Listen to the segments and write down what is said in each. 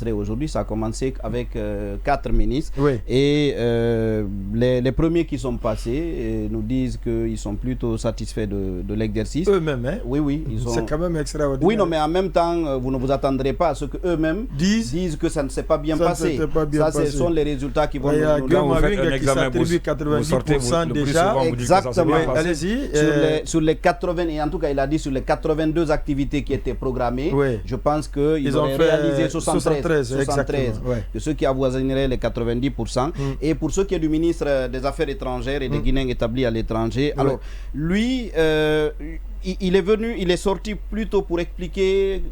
aujourd'hui, ça a commencé avec 4 ministres. Oui. Et les premiers qui sont passés nous disent qu'ils sont plutôt satisfaits de l'exercice. Eux-mêmes, hein? Oui. C'est quand même extraordinaire. Oui, non, mais en même temps, vous ne vous attendrez pas à ce qu'eux-mêmes disent que ça ne s'est pas bien passé. Ce sont les résultats qui vont nous donner. Qui s'attribue 90% déjà. Exactement. Allez-y. Sur les 80, et en tout cas, il a dit sur les 82 activités qui étaient programmées, je pense qu'ils ont réalisé 73. De ceux qui avoisineraient les 90%. Et pour ce qui est du ministre des Affaires étrangères et des Guinéens établis à l'étranger, alors lui, il est sorti plutôt pour expliquer,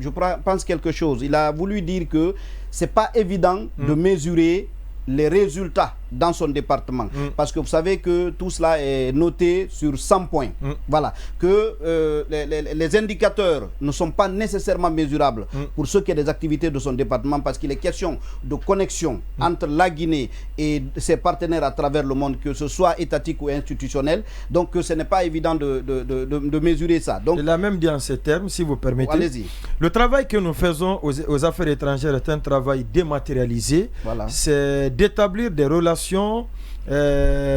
je pense, quelque chose. Il a voulu dire que c'est pas évident de mesurer les résultats dans son département. Parce que vous savez que tout cela est noté sur 100 points. Voilà. Que les indicateurs ne sont pas nécessairement mesurables pour ce qui est des activités de son département, parce qu'il est question de connexion entre la Guinée et ses partenaires à travers le monde, que ce soit étatique ou institutionnel. Donc ce n'est pas évident de mesurer ça. Donc, il a même dit en ces termes, si vous permettez. Allez-y. Le travail que nous faisons aux affaires étrangères est un travail dématérialisé. Voilà. C'est d'établir des relations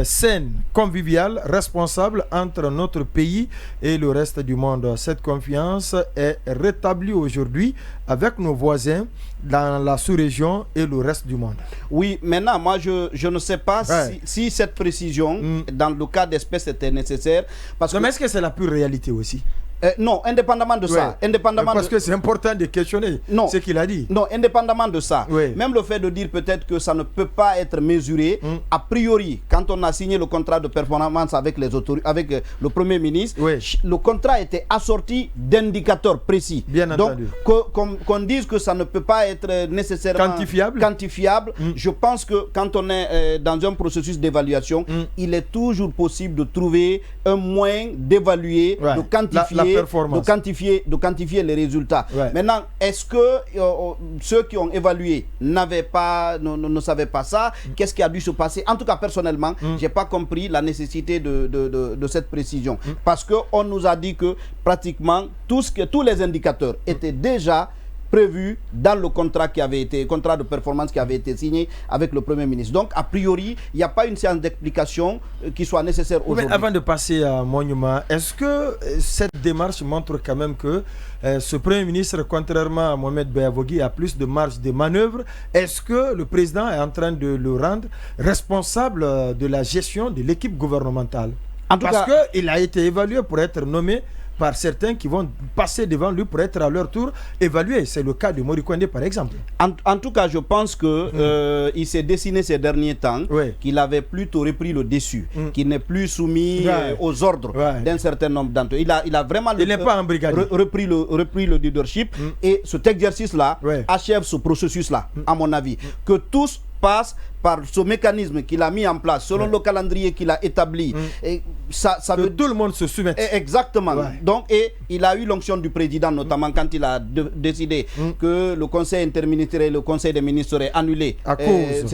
saines, conviviales, responsables entre notre pays et le reste du monde. Cette confiance est rétablie aujourd'hui avec nos voisins dans la sous-région et le reste du monde. Oui, maintenant, moi, je ne sais pas si cette précision, dans le cas d'espèce, était nécessaire. Parce mais est-ce que c'est la pure réalité aussi? Non, indépendamment de ça. Parce que c'est important de questionner ce qu'il a dit. Non, indépendamment de ça. Même le fait de dire peut-être que ça ne peut pas être mesuré, a priori, quand on a signé le contrat de performance avec le Premier ministre, le contrat était assorti d'indicateurs précis. Bien entendu. Donc, qu'on dise que ça ne peut pas être nécessairement quantifiable, je pense que quand on est dans un processus d'évaluation, il est toujours possible de trouver un moyen d'évaluer, de quantifier. De quantifier les résultats. Maintenant, est-ce que ceux qui ont évalué ne savaient pas ça? Qu'est-ce qui a dû se passer? En tout cas, personnellement, je n'ai pas compris la nécessité de cette précision. Parce qu'on nous a dit que pratiquement tous les indicateurs étaient déjà prévu dans le contrat de performance qui avait été signé avec le Premier ministre. Donc, a priori, il n'y a pas une séance d'explication qui soit nécessaire aujourd'hui. Mais avant de passer à Monument, est-ce que cette démarche montre quand même que ce Premier ministre, contrairement à Mohamed Beavogui, a plus de marge de manœuvre? Est-ce que le président est en train de le rendre responsable de la gestion de l'équipe gouvernementale? Parce qu'il a été évalué pour être nommé par certains qui vont passer devant lui pour être à leur tour évalués. C'est le cas de Morikwende par exemple. En tout cas, je pense que il s'est dessiné ces derniers temps qu'il avait plutôt repris le dessus, qu'il n'est plus soumis aux ordres d'un certain nombre d'entre eux. Il a vraiment repris le leadership et cet exercice-là achève ce processus-là, à mon avis. Que tous passent par ce mécanisme qu'il a mis en place, selon le calendrier qu'il a établi. Et ça que tout le monde se soumette. Exactement. Donc, et il a eu l'onction du président, notamment quand il a décidé que le conseil interministériel et le conseil des ministres seraient annulés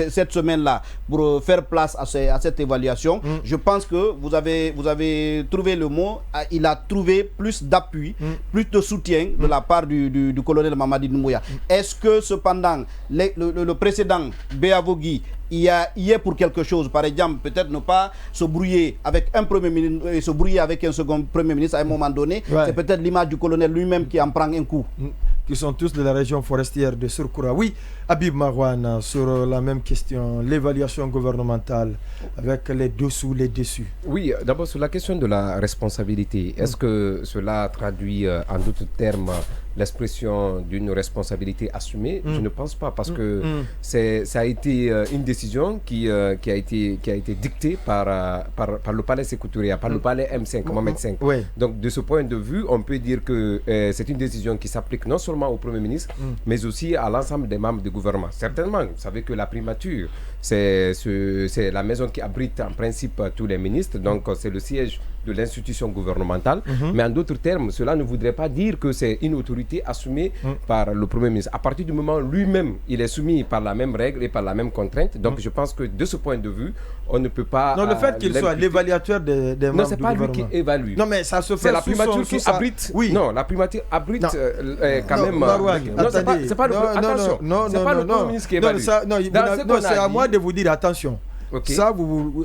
cette semaine-là pour faire place à cette évaluation. Je pense que vous avez trouvé le mot. Il a trouvé plus d'appui, plus de soutien de la part du colonel Mamadi Doumbouya. Est-ce que cependant le précédent Beavogui y est pour quelque chose, par exemple, peut-être ne pas se brouiller avec un premier ministre et se brouiller avec un second premier ministre à un moment donné, c'est peut-être l'image du colonel lui-même qui en prend un coup. Qui sont tous de la région forestière de Surkoura. Oui, Habib Marouane, sur la même question, l'évaluation gouvernementale avec les dessous, les dessus. Oui, d'abord sur la question de la responsabilité, est-ce que cela traduit en d'autres termes l'expression d'une responsabilité assumée? Je ne pense pas, parce que ça a été une décision qui a été dictée par le palais Sékou-Touré, par le palais M5, Mohamed V. Donc de ce point de vue, on peut dire que c'est une décision qui s'applique non seulement au Premier ministre, mais aussi à l'ensemble des membres du gouvernement. Certainement, vous savez que la primature, c'est la maison qui abrite en principe tous les ministres, donc c'est le siège de l'institution gouvernementale. Mais en d'autres termes, cela ne voudrait pas dire que c'est une autorité assumée par le Premier ministre. À partir du moment où lui-même, il est soumis par la même règle et par la même contrainte, donc je pense que de ce point de vue, on ne peut pas... Non, le fait qu'il soit l'évaluateur des membres du gouvernement. Non, c'est pas lui qui évalue. Non, mais ça se fait c'est la primature qui abrite. Oui. Non, la primature abrite quand même... Non, c'est pas le... Attention, c'est pas le Premier ministre qui évalue. Non, c'est à moi de vous dire, attention. Ça,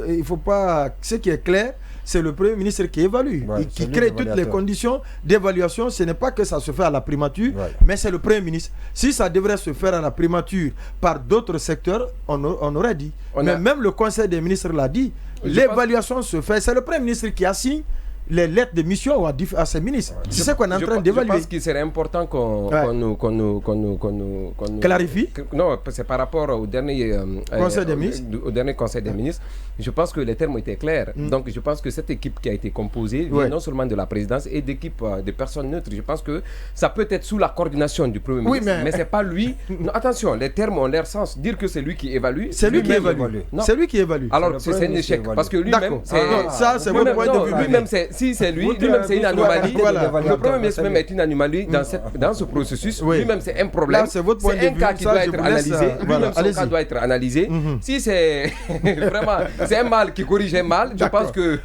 il ne faut pas... Ce qui est clair, c'est le Premier ministre qui évalue, qui crée toutes les conditions d'évaluation. Ce n'est pas que ça se fait à la primature, mais c'est le Premier ministre. Si ça devrait se faire à la primature par d'autres secteurs, on aurait dit. Mais même le Conseil des ministres l'a dit, l'évaluation se fait. C'est le Premier ministre qui assigne les lettres de mission à ces ministres. C'est ce qu'on est en train d'évaluer. Je pense qu'il serait important qu'on nous clarifie. Non, c'est par rapport au dernier Conseil des ministres. Au dernier Conseil des ministres. Je pense que les termes étaient clairs. Donc je pense que cette équipe qui a été composée vient non seulement de la présidence et d'équipes de personnes neutres. Je pense que ça peut être sous la coordination du Premier ministre, mais c'est pas lui. Non, attention, les termes ont leur sens. Dire que c'est lui qui évalue. C'est lui qui évalue. C'est lui qui évalue. Alors c'est un échec parce que lui-même, ça c'est votre point de vue. Lui-même, si c'est lui-même c'est une anomalie. Le Premier ministre même est une anomalie dans ce processus. Lui-même c'est un problème. C'est un cas qui doit être analysé. Lui-même son cas doit être analysé. Si c'est vraiment c'est un mal qui corrige un mal, je pense que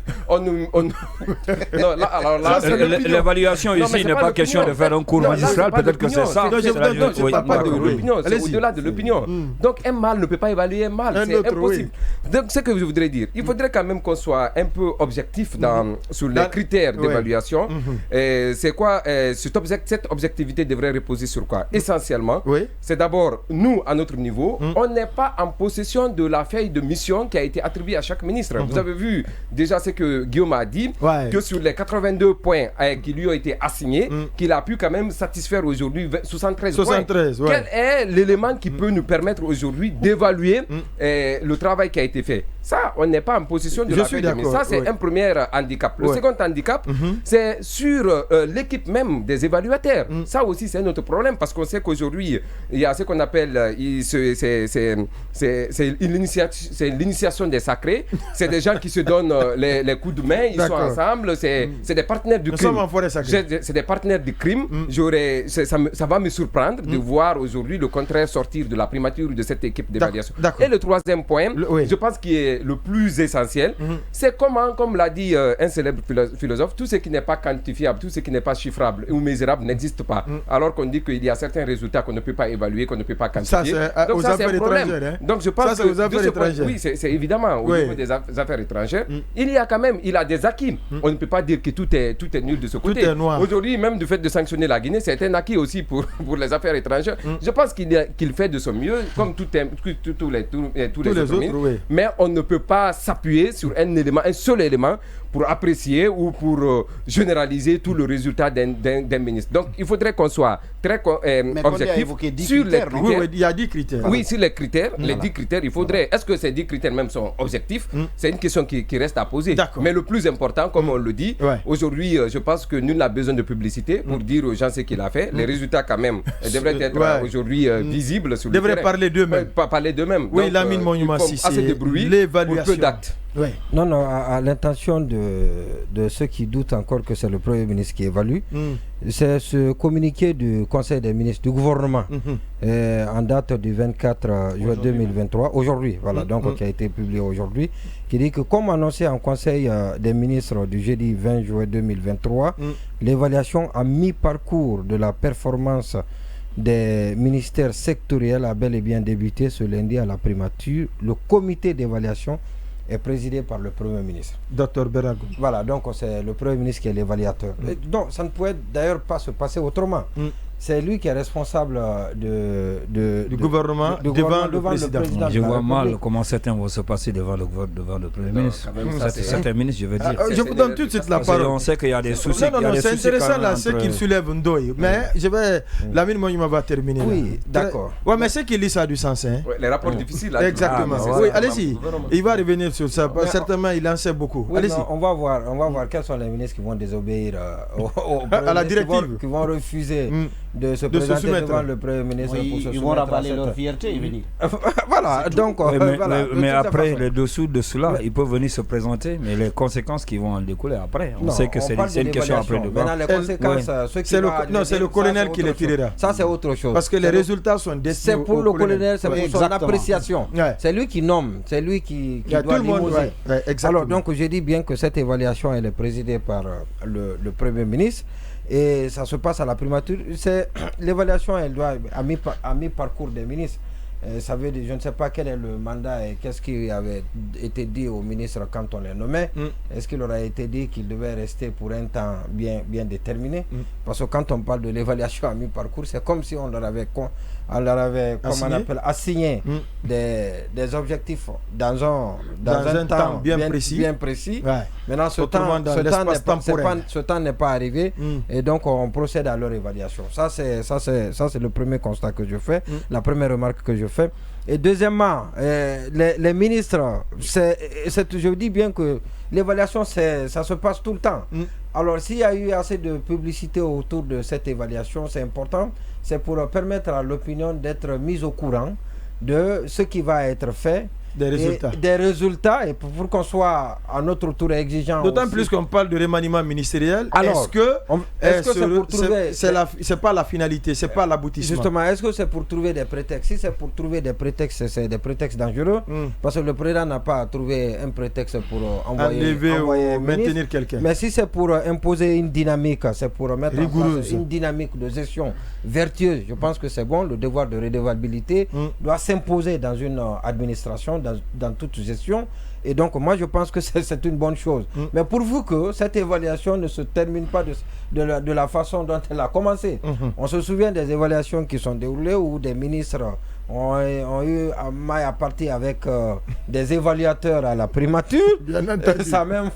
l'évaluation ici n'est pas question de faire un cours magistral, peut-être que c'est ça. Je parle pas de l'opinion, c'est au-delà de l'opinion. Donc un mal ne peut pas évaluer un mal, c'est impossible. Donc ce que je voudrais dire, il faudrait quand même qu'on soit un peu objectif sur les critères d'évaluation. C'est quoi cette objectivité devrait reposer sur quoi? Essentiellement, c'est d'abord nous à notre niveau, on n'est pas en possession de la feuille de mission qui a été attribuée à chaque ministre. Vous avez vu déjà ce que Guillaume a dit, que sur les 82 points qui lui ont été assignés, qu'il a pu quand même satisfaire aujourd'hui 73 points. Quel est l'élément qui peut nous permettre aujourd'hui d'évaluer le travail qui a été fait? Ça, on n'est pas en possession de la feuille de mission. Ça, c'est un premier handicap. Le second handicap, c'est sur l'équipe même des évaluateurs. Ça aussi, c'est un autre problème parce qu'on sait qu'aujourd'hui, il y a ce qu'on appelle, c'est l'initiation des sacrés. C'est des gens qui se donnent les coups de main, ils sont ensemble, c'est des partenaires du crime. C'est des partenaires du crime. Ça va me surprendre de voir aujourd'hui le contraire sortir de la primature de cette équipe d'évaluation. Et le troisième point, je pense qu'il est le plus essentiel, c'est comment, comme l'a dit un célèbre philosophe, tout ce qui n'est pas quantifiable, tout ce qui n'est pas chiffrable ou mesurable n'existe pas. Alors qu'on dit qu'il y a certains résultats qu'on ne peut pas évaluer, qu'on ne peut pas quantifier. Donc ça, c'est un problème. Donc je pense que oui, c'est évidemment au niveau des affaires étrangères, il y a quand même, il a des acquis. On ne peut pas dire que tout est nul de ce côté. Aujourd'hui, même du fait de sanctionner la Guinée, c'est un acquis aussi pour les affaires étrangères. Je pense qu'il fait de son mieux, comme tous les autres. Mais on ne peut pas s'appuyer sur un seul élément pour apprécier ou pour généraliser tout le résultat d'un ministre. Donc il faudrait qu'on soit très objectif sur les critères. Oui, il y a 10 critères. Oui, sur les critères, les 10 critères, il faudrait... Est-ce que ces 10 critères même sont objectifs? C'est une question qui reste à poser. Mais le plus important, comme on le dit, aujourd'hui, je pense que nul n'a besoin de publicité pour dire aux gens ce qu'il a fait. Les résultats, quand même, devraient être aujourd'hui visibles sur le terrain. Devraient parler d'eux-mêmes. Parler d'eux-mêmes. Oui, Lamine Monument, si assez de bruit pour peu d'actes. Oui. Non, à l'intention de ceux qui doutent encore que c'est le Premier ministre qui évalue, c'est ce communiqué du Conseil des ministres du gouvernement en date du 24 juin 2023, aujourd'hui, voilà, donc qui a été publié aujourd'hui, qui dit que comme annoncé en Conseil des ministres du jeudi 20 juin 2023, l'évaluation à mi-parcours de la performance des ministères sectoriels a bel et bien débuté ce lundi à la primature. Le comité d'évaluation est présidé par le Premier ministre. Dr Berago. Voilà, donc c'est le Premier ministre qui est l'évaluateur. Donc ça ne pouvait d'ailleurs pas se passer autrement. C'est lui qui est responsable du gouvernement devant le président. Je vois mal comment certains vont se passer devant le Premier ministre. Certains ministres, je veux dire. Je vous donne tout de suite la parole. On sait qu'il y a des soucis. Non, c'est intéressant là, ce qu'il soulève Ndoye. Mais je vais... Lamine Monument va terminer. Oui, d'accord. Oui, mais ce qu'il lit, ça a du sens. Les rapports difficiles. Exactement. Oui, allez-y. Il va revenir sur ça. Certainement, il en sait beaucoup. Allez-y. On va voir quels sont les ministres qui vont désobéir à la directive. Qui vont refuser de se présenter devant le Premier ministre pour se soumettre. Ils vont ravaler leur fierté et venir. Voilà, donc... mais après, le dessous de cela, ils peuvent venir se présenter, mais les conséquences qui vont en découler après, on sait que c'est une question après de maintenant, les conséquences, c'est le colonel qui les tirera. Ça, c'est autre chose. Parce que les résultats sont destinés c'est pour le colonel, c'est pour son appréciation. C'est lui qui nomme, c'est lui qui doit limoger. Alors, donc, je dis bien que cette évaluation, elle est présidée par le Premier ministre. Et ça se passe à la primature. L'évaluation, elle doit à mi-parcours des ministres. Ça veut dire, je ne sais pas quel est le mandat et qu'est-ce qui avait été dit au ministre quand on les nommait. Est-ce qu'il leur a été dit qu'il devait rester pour un temps bien déterminé? Parce que quand on parle de l'évaluation à mi-parcours, c'est comme si on leur avait assigné des objectifs dans un temps bien précis. Ouais. Maintenant, ce temps n'est pas arrivé et donc on procède à leur évaluation. Ça c'est le premier constat que je fais, la première remarque que je fais. Et deuxièmement, les ministres, je dis bien que l'évaluation, ça se passe tout le temps. Alors, s'il y a eu assez de publicité autour de cette évaluation, c'est important. C'est pour permettre à l'opinion d'être mise au courant de ce qui va être fait. Des résultats et pour qu'on soit à notre tour exigeant. D'autant plus qu'on parle de remaniement ministériel. Alors, est-ce que c'est pour trouver... c'est pas la finalité, c'est pas l'aboutissement. Justement, est-ce que c'est pour trouver des prétextes? Si c'est pour trouver des prétextes, c'est des prétextes dangereux. Parce que le président n'a pas trouvé un prétexte pour envoyer ou maintenir quelqu'un. Mais si c'est pour imposer une dynamique, c'est pour mettre en place une dynamique de gestion vertueuse, je pense que c'est bon. Le devoir de redevabilité doit s'imposer dans une administration, dans toute gestion. Et donc moi je pense que c'est une bonne chose. Mais pourvu que cette évaluation ne se termine pas de la façon dont elle a commencé. On se souvient des évaluations qui sont déroulées où des ministres ont eu maille à partir avec des évaluateurs à la primature. Ça a même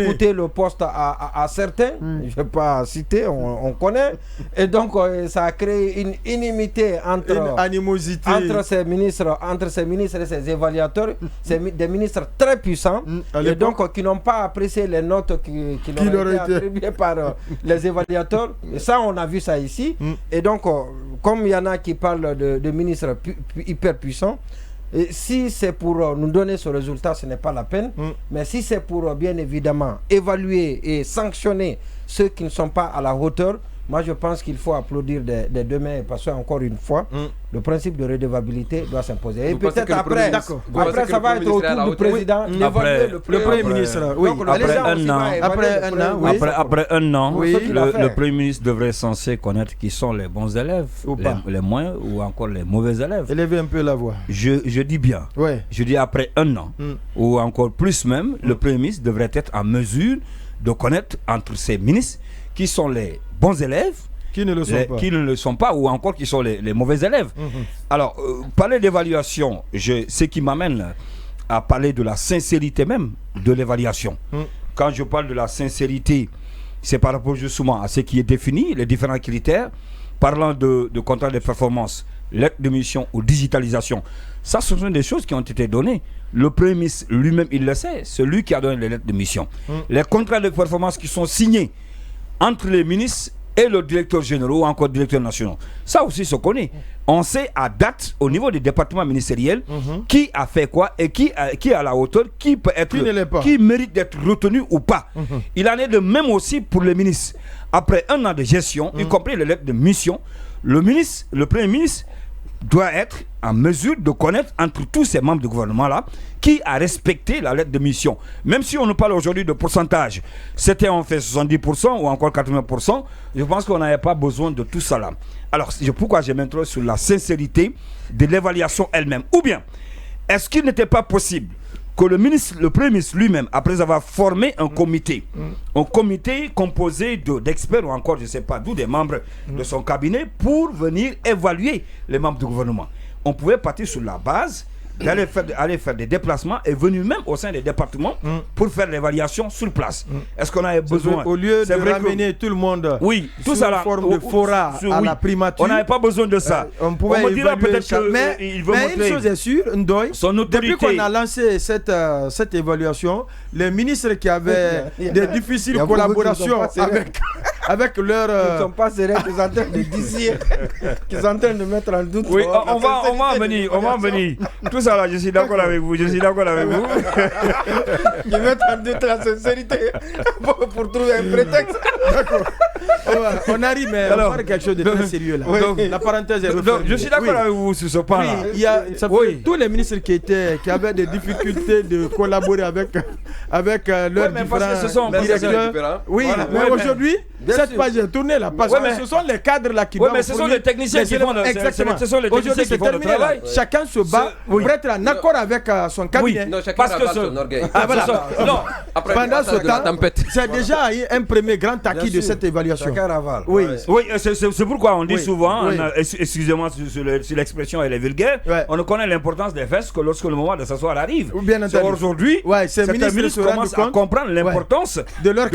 coûté le poste à certains. Je ne vais pas citer, on connaît. Et donc ça a créé une inimité entre ces ministres et ces évaluateurs. C'est des ministres très puissants et donc qui n'ont pas apprécié les notes qui leur ont été attribuées par les évaluateurs. Et ça, on a vu ça ici. Et donc, comme il y en a qui parlent de ministres hyper puissants, et si c'est pour nous donner ce résultat, ce n'est pas la peine. Mais si c'est pour bien évidemment évaluer et sanctionner ceux qui ne sont pas à la hauteur, moi je pense qu'il faut applaudir des deux mains parce que encore une fois, le principe de redevabilité doit s'imposer. Et peut-être après ça va être au tour du président d'évaluer le Premier ministre. Après un an, le Premier ministre devrait censé connaître qui sont les bons élèves, les moins ou encore les mauvais élèves. Élevez un peu la voix. Je dis bien. Je dis après un an ou encore plus même, le Premier ministre devrait être en mesure de connaître entre ses ministres qui sont les bons élèves, qui ne le sont pas, ou encore qui sont les mauvais élèves. Alors, parler d'évaluation, ce qui m'amène à parler de la sincérité même de l'évaluation. Quand je parle de la sincérité, c'est par rapport justement à ce qui est défini, les différents critères, parlant de contrat de performance, lettre de mission ou digitalisation. Ça, ce sont des choses qui ont été données. Le Premier ministre lui-même, il le sait, c'est lui qui a donné les lettres de mission. Les contrats de performance qui sont signés entre les ministres et le directeur général ou encore directeur national. Ça aussi se connaît. On sait à date, au niveau des départements ministériels, qui a fait quoi et qui est à la hauteur, qui peut être, qui mérite d'être retenu ou pas. Il en est de même aussi pour les ministres. Après un an de gestion, y compris les lettres de mission, le Premier ministre doit être en mesure de connaître entre tous ces membres du gouvernement-là qui a respecté la lettre de mission. Même si on nous parle aujourd'hui de pourcentage, c'était on fait 70% ou encore 80%, je pense qu'on n'avait pas besoin de tout ça là. Alors, pourquoi je m'interroge sur la sincérité de l'évaluation elle-même? Ou bien, est-ce qu'il n'était pas possible que le Premier ministre lui-même, après avoir formé un comité composé d'experts ou encore, je ne sais pas d'où, des membres de son cabinet, pour venir évaluer les membres du gouvernement. On pouvait partir sur la base d'aller faire des déplacements et venir même au sein des départements pour faire l'évaluation sur place. Est-ce qu'on avait besoin, au lieu de ramener tout le monde tout ça là, forme de fora à la primature, on n'avait pas besoin de ça. On pouvait évaluer peut-être mais une chose est sûre, Ndoye, depuis qu'on a lancé cette évaluation, les ministres qui avaient des difficiles collaborations avec avec leur... Ils ne sont pas sérieux, ils sont en train de dissiller, qu'ils sont en train de mettre en doute. Oui, on va en venir. Tout ça là, je suis d'accord avec vous. Ils mettent en doute la sincérité pour trouver un prétexte. D'accord. On arrive, mais on parle de quelque chose de très sérieux là. La parenthèse est refermée. Je suis d'accord avec vous sur ce point là. Il y a tous les ministres qui avaient des difficultés de collaborer avec leurs différents directeurs. Oui, mais aujourd'hui, cette page est tournée là. Parce que ce sont les cadres là qui doivent. Oui, mais ce sont les techniciens qui font le travail. Chacun se bat pour être en accord avec son cabinet. Parce que son orgueil. Pendant ce temps, c'est déjà un premier grand acquis de cette évaluation. Oui, c'est pourquoi on dit souvent, excusez-moi sur l'expression, elle est vulgaire, on connaît l'importance des fesses que lorsque le moment de s'asseoir arrive. Aujourd'hui, certains ministres commencent à comprendre l'importance de leur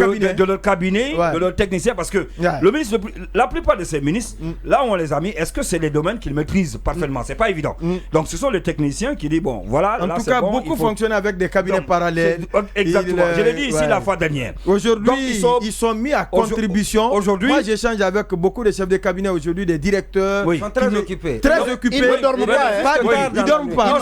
cabinet, de leur technicien, parce que le ministre, la plupart de ces ministres, là où on les a mis, est-ce que c'est les domaines qu'ils maîtrisent parfaitement? C'est pas évident. Donc ce sont les techniciens qui disent, bon, voilà, en tout cas, beaucoup fonctionnent avec des cabinets parallèles. Exactement, je l'ai dit ici la fois dernière. Aujourd'hui, ils sont mis à contribution. Moi, j'échange avec beaucoup de chefs de cabinet aujourd'hui, des directeurs. Ils sont très occupés. Ils ne dorment pas. Ils ne dorment pas.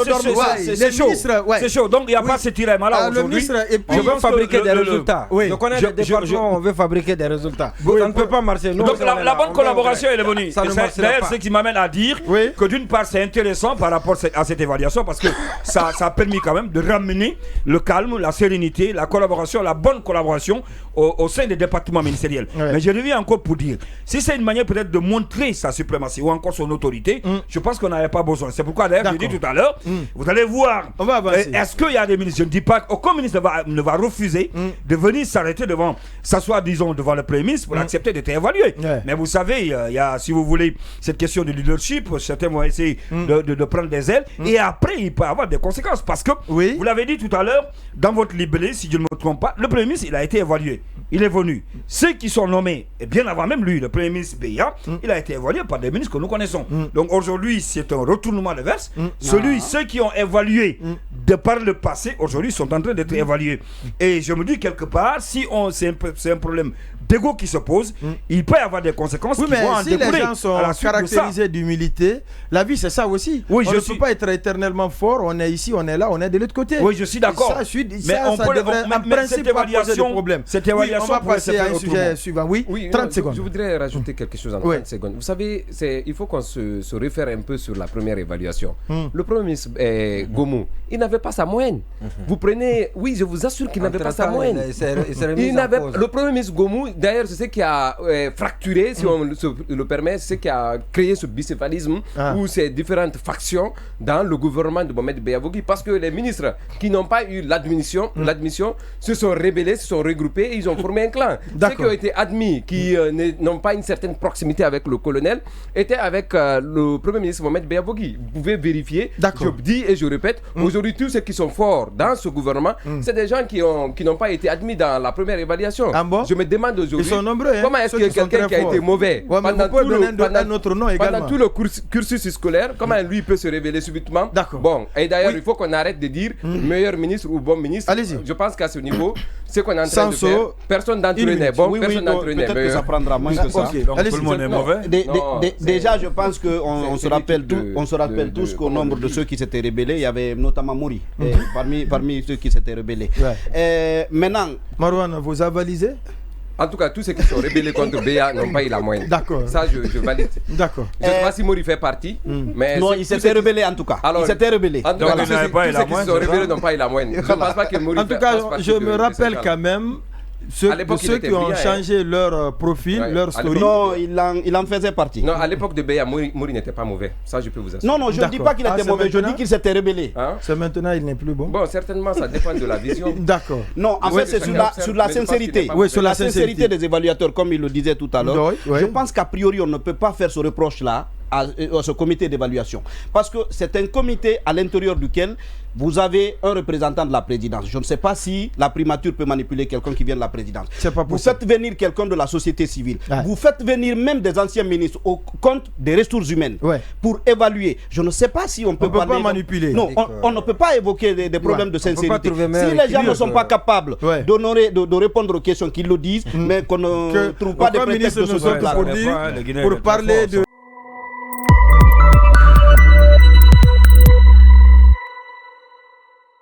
C'est chaud. Donc il n'y a pas ce tirement là aujourd'hui. On veut fabriquer des résultats. Je connais les départements, on veut fabriquer des résultats. Ça ne peut pas marcher. Donc la bonne collaboration elle est venue. D'ailleurs, ce qui m'amène à dire que d'une part c'est intéressant par rapport à cette évaluation, parce que ça a permis quand même de ramener le calme, la sérénité, la collaboration, la bonne collaboration au sein des départements ministériels. Mais je reviens encore pour dire, si c'est une manière peut-être de montrer sa suprématie ou encore son autorité, je pense qu'on n'avait pas besoin. C'est pourquoi d'ailleurs je dis tout à l'heure, vous allez voir, est-ce qu'il y a des ministres, je ne dis pas qu'aucun ministre ne va refuser de venir s'asseoir disons devant le Premier ministre pour accepter d'être évalué. Mais vous savez, il y a, si vous voulez, cette question de leadership, certains vont essayer de prendre des ailes et après il peut avoir des conséquences, parce que vous l'avez dit tout à l'heure dans votre libellé, si je ne me trompe pas, le Premier ministre il a été évalué, il est venu. Ceux qui sont nommés, et bien avant même lui, le Premier ministre Beya, il a été évalué par des ministres que nous connaissons. Donc aujourd'hui c'est un retournement de veste. Ceux qui ont évalué de par le passé, aujourd'hui sont en train d'être évalués. Et je me dis quelque part, si c'est un problème d'ego qui se pose, il peut y avoir des conséquences qui vont en découler. Si les gens sont caractérisés d'humilité, la vie c'est ça aussi. On ne peut pas être éternellement fort, on est ici, on est là, on est de l'autre côté. Oui, je suis d'accord. Mais on devrait en principe pas poser de problème. Cette évaluation, on va passer à un sujet suivant. Oui, 30 secondes. Je voudrais rajouter quelque chose en 30 secondes. Vous savez, il faut qu'on se réfère un peu sur la première évaluation. Le Premier ministre Gomu, il n'avait pas sa moyenne. Vous prenez, je vous assure qu'il n'avait pas sa moyenne. Le Premier ministre Gomu, d'ailleurs, c'est ce qui a fracturé, si on le permet, c'est ce qui a créé ce bicéphalisme ou ces différentes factions dans le gouvernement de Mohamed Beyavougui, parce que les ministres qui n'ont pas eu l'admission se sont rebellés, se sont regroupés et ils ont formé un clan. Ceux qui ont été admis, qui n'ont pas une certaine proximité avec le colonel, étaient avec le Premier ministre Mohamed Beyavougui. Vous pouvez vérifier, je dis et je répète, aujourd'hui tous ceux qui sont forts dans ce gouvernement, c'est des gens qui n'ont pas été admis dans la première évaluation. Je me demande aujourd'hui, ils sont nombreux, comment est-ce que quelqu'un qui a été mauvais pendant tout le cursus scolaire, comment lui peut se révéler subitement? Bon, et d'ailleurs il faut qu'on arrête de dire meilleur ministre ou bon ministre. Je pense qu'à ce niveau, ce qu'on est en train de faire, personne d'entre eux n'est bon, personne d'entre eux n'est meilleur. Peut-être que ça prendra moins que ça. Tout le monde est mauvais. Déjà, je pense qu'on se rappelle tous qu'au nombre de ceux qui s'étaient rebellés, il y avait notamment Mouri parmi ceux qui s'étaient rebellés. Maintenant, Marouane, vous avalisez? En tout cas, tous ceux qui sont rebellés contre Beya n'ont pas eu la moyenne. D'accord. Ça, je valide. D'accord. Je ne sais pas si Mouri fait partie. Mais non, il s'était rebellé en tout cas. Alors, il s'était rebellé. En tout cas, tous ceux qui sont rebellés n'ont pas eu la moyenne. Je ne pense pas que Mouri fasse partie. En tout cas, je me rappelle quand même ceux qui ont changé leur profil, leur story. Non, il en faisait partie. Non, à l'époque de Beya, Mouri n'était pas mauvais. Ça, je peux vous assurer. Non, je ne dis pas qu'il était mauvais, je dis qu'il s'était rebellé. C'est maintenant, il n'est plus bon. Bon, certainement, ça dépend de la vision. D'accord. Non, en fait, c'est sur la sincérité. Oui, sur la sincérité des évaluateurs, comme il le disait tout à l'heure. Je pense qu'a priori, on ne peut pas faire ce reproche-là à ce comité d'évaluation. Parce que c'est un comité à l'intérieur duquel vous avez un représentant de la présidence. Je ne sais pas si la primature peut manipuler quelqu'un qui vient de la présidence. Vous faites venir quelqu'un de la société civile. Vous faites venir même des anciens ministres au compte des ressources humaines pour évaluer. Je ne sais pas si on peut pas manipuler. Non, on ne peut pas évoquer des problèmes de sincérité. Si les gens ne sont pas capables de répondre aux questions, qu'ils le disent, mais qu'on ne trouve pas de prétexte de ce genre-là. Pour parler de